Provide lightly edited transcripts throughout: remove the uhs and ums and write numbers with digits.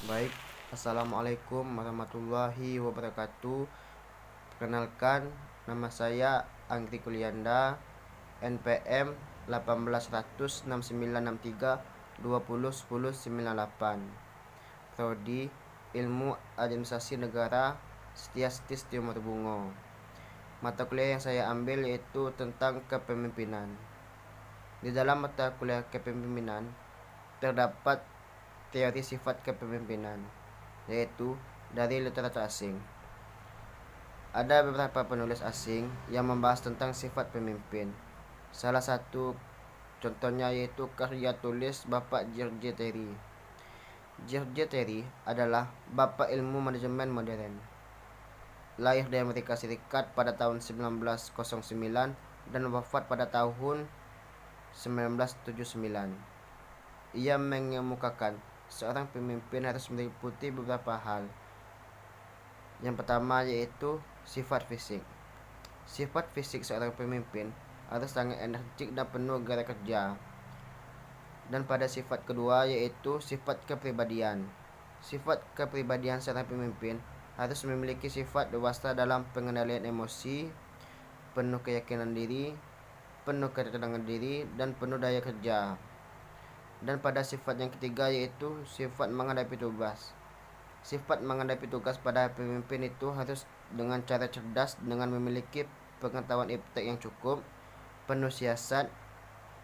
Baik, Assalamualaikum warahmatullahi wabarakatuh. Perkenalkan, nama saya Anggi Kulianda, NPM 18006963201098. Prodi Ilmu Administrasi Negara Setiastis Timur Bungo. Mata kuliah yang saya ambil yaitu tentang kepemimpinan. Di dalam mata kuliah kepemimpinan terdapat teori sifat kepemimpinan, yaitu dari literatur asing. Ada beberapa penulis asing yang membahas tentang sifat pemimpin. Salah satu contohnya yaitu karya tulis Bapak George Terry. George Terry adalah bapak ilmu manajemen modern. Lahir di Amerika Serikat pada tahun 1909 dan wafat pada tahun 1979. Ia mengemukakan seorang pemimpin harus meliputi beberapa hal. Yang pertama yaitu sifat fisik. Sifat fisik seorang pemimpin harus sangat energik dan penuh gairah kerja. Dan pada sifat kedua yaitu sifat kepribadian. Sifat kepribadian seorang pemimpin harus memiliki sifat dewasa dalam pengendalian emosi, penuh keyakinan diri, penuh ketenangan diri, dan penuh daya kerja. Dan pada sifat yang ketiga yaitu sifat menghadapi tugas. Sifat menghadapi tugas pada pemimpin itu harus dengan cara cerdas, dengan memiliki pengetahuan iptek yang cukup, penuh siasat,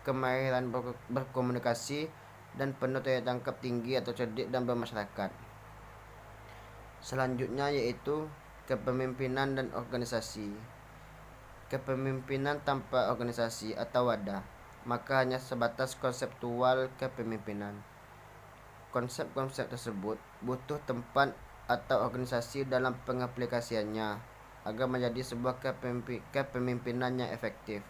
kemahiran berkomunikasi, dan penuh daya tangkap tinggi atau cerdik dan bermasyarakat. Selanjutnya yaitu kepemimpinan dan organisasi. Kepemimpinan tanpa organisasi atau wadah, maka hanya sebatas konseptual kepemimpinan. Konsep-konsep tersebut butuh tempat atau organisasi dalam pengaplikasiannya agar menjadi sebuah kepemimpinan yang efektif.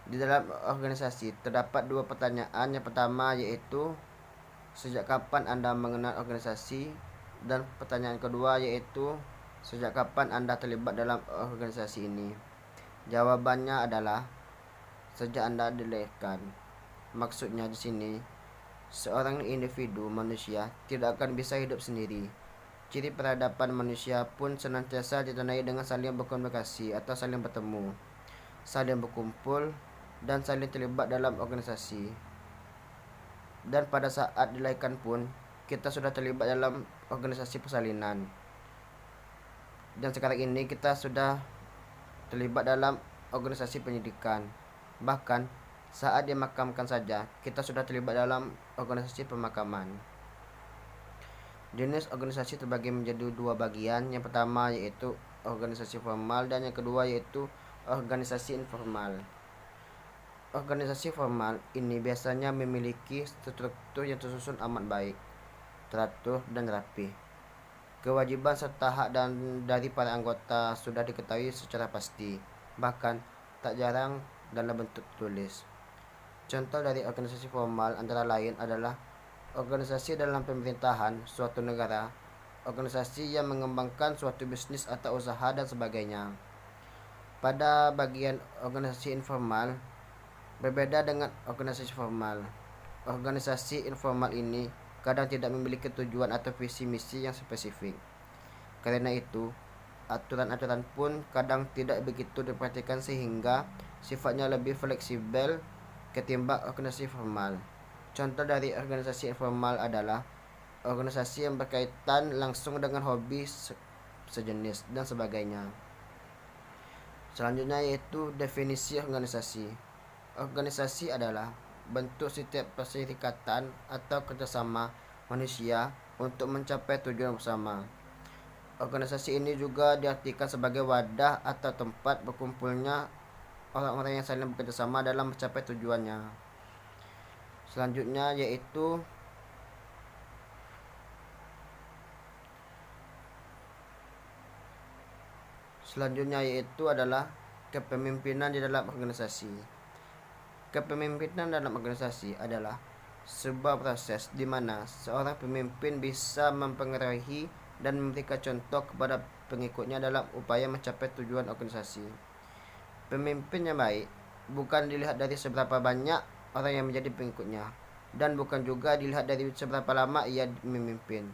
Di dalam organisasi terdapat dua pertanyaan. Yang pertama yaitu sejak kapan Anda mengenal organisasi, dan pertanyaan kedua yaitu sejak kapan Anda terlibat dalam organisasi ini. Jawabannya adalah sejak Anda dilahirkan. Maksudnya di sini seorang individu manusia tidak akan bisa hidup sendiri. Ciri peradaban manusia pun senantiasa ditandai dengan saling berkomunikasi atau saling bertemu, saling berkumpul, dan saling terlibat dalam organisasi. Dan pada saat dilahirkan pun kita sudah terlibat dalam organisasi persalinan. Dan sekarang ini kita sudah terlibat dalam organisasi pendidikan. Bahkan saat dimakamkan saja kita sudah terlibat dalam organisasi pemakaman. Jenis organisasi terbagi menjadi dua bagian. Yang pertama yaitu organisasi formal, dan yang kedua yaitu organisasi informal. Organisasi formal ini biasanya memiliki struktur yang tersusun amat baik, teratur, dan rapi. Kewajiban serta hak dari para anggota sudah diketahui secara pasti, bahkan tak jarang dalam bentuk tulis. Contoh dari organisasi formal antara lain adalah organisasi dalam pemerintahan suatu negara, organisasi yang mengembangkan suatu bisnis atau usaha, dan sebagainya. Pada bagian organisasi informal, berbeda dengan organisasi formal. Organisasi informal ini kadang tidak memiliki tujuan atau visi misi yang spesifik. Karena itu, aturan-aturan pun kadang tidak begitu diperhatikan sehingga sifatnya lebih fleksibel ketimbang organisasi formal. Contoh dari organisasi informal adalah organisasi yang berkaitan langsung dengan hobi sejenis dan sebagainya. Selanjutnya yaitu definisi organisasi. Organisasi adalah bentuk setiap perserikatan atau kerjasama manusia untuk mencapai tujuan bersama. Organisasi ini juga diartikan sebagai wadah atau tempat berkumpulnya orang-orang yang saling bekerjasama dalam mencapai tujuannya. Selanjutnya yaitu adalah kepemimpinan di dalam organisasi. Kepemimpinan dalam organisasi adalah sebuah proses di mana seorang pemimpin bisa mempengaruhi dan memberikan contoh kepada pengikutnya dalam upaya mencapai tujuan organisasi. Pemimpin yang baik bukan dilihat dari seberapa banyak orang yang menjadi pengikutnya, dan bukan juga dilihat dari seberapa lama ia memimpin.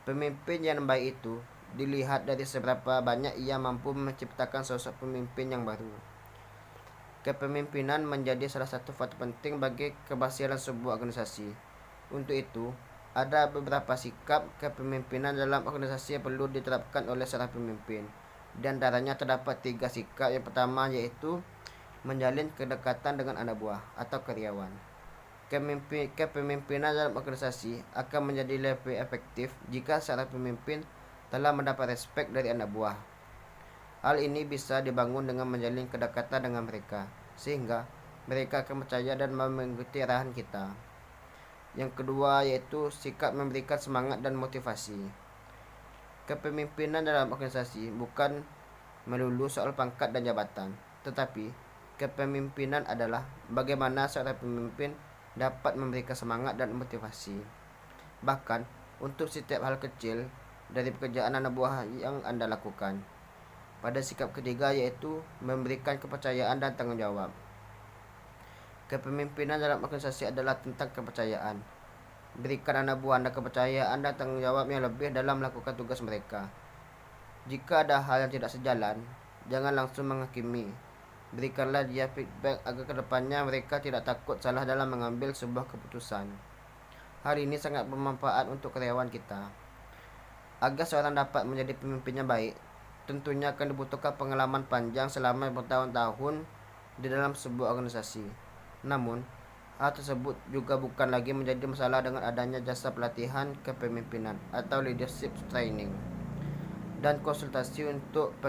Pemimpin yang baik itu dilihat dari seberapa banyak ia mampu menciptakan sosok pemimpin yang baru. Kepemimpinan menjadi salah satu faktor penting bagi keberhasilan sebuah organisasi. Untuk itu, ada beberapa sikap kepemimpinan dalam organisasi yang perlu diterapkan oleh seorang pemimpin. Di antaranya terdapat 3 sikap. Yang pertama yaitu menjalin kedekatan dengan anak buah atau karyawan. Kepemimpinan dalam organisasi akan menjadi lebih efektif jika seorang pemimpin telah mendapat respek dari anak buah. Hal ini bisa dibangun dengan menjalin kedekatan dengan mereka, sehingga mereka akan percaya dan mengikuti arahan kita. Yang kedua yaitu sikap memberikan semangat dan motivasi. Kepemimpinan dalam organisasi bukan melulu soal pangkat dan jabatan, tetapi kepemimpinan adalah bagaimana seorang pemimpin dapat memberikan semangat dan motivasi. Bahkan untuk setiap hal kecil dari pekerjaan anak buah yang Anda lakukan. Pada sikap ketiga yaitu memberikan kepercayaan dan tanggung jawab. Kepemimpinan dalam organisasi adalah tentang kepercayaan. Berikan anak buah Anda kepercayaan dan tanggung jawab yang lebih dalam melakukan tugas mereka. Jika ada hal yang tidak sejalan, jangan langsung menghakimi. Berikanlah dia feedback agar kedepannya mereka tidak takut salah dalam mengambil sebuah keputusan. Hal ini sangat bermanfaat untuk karyawan kita. Agar seorang dapat menjadi pemimpin yang baik, tentunya akan dibutuhkan pengalaman panjang selama bertahun-tahun di dalam sebuah organisasi. Namun, hal tersebut juga bukan lagi menjadi masalah dengan adanya jasa pelatihan kepemimpinan atau leadership training dan konsultasi untuk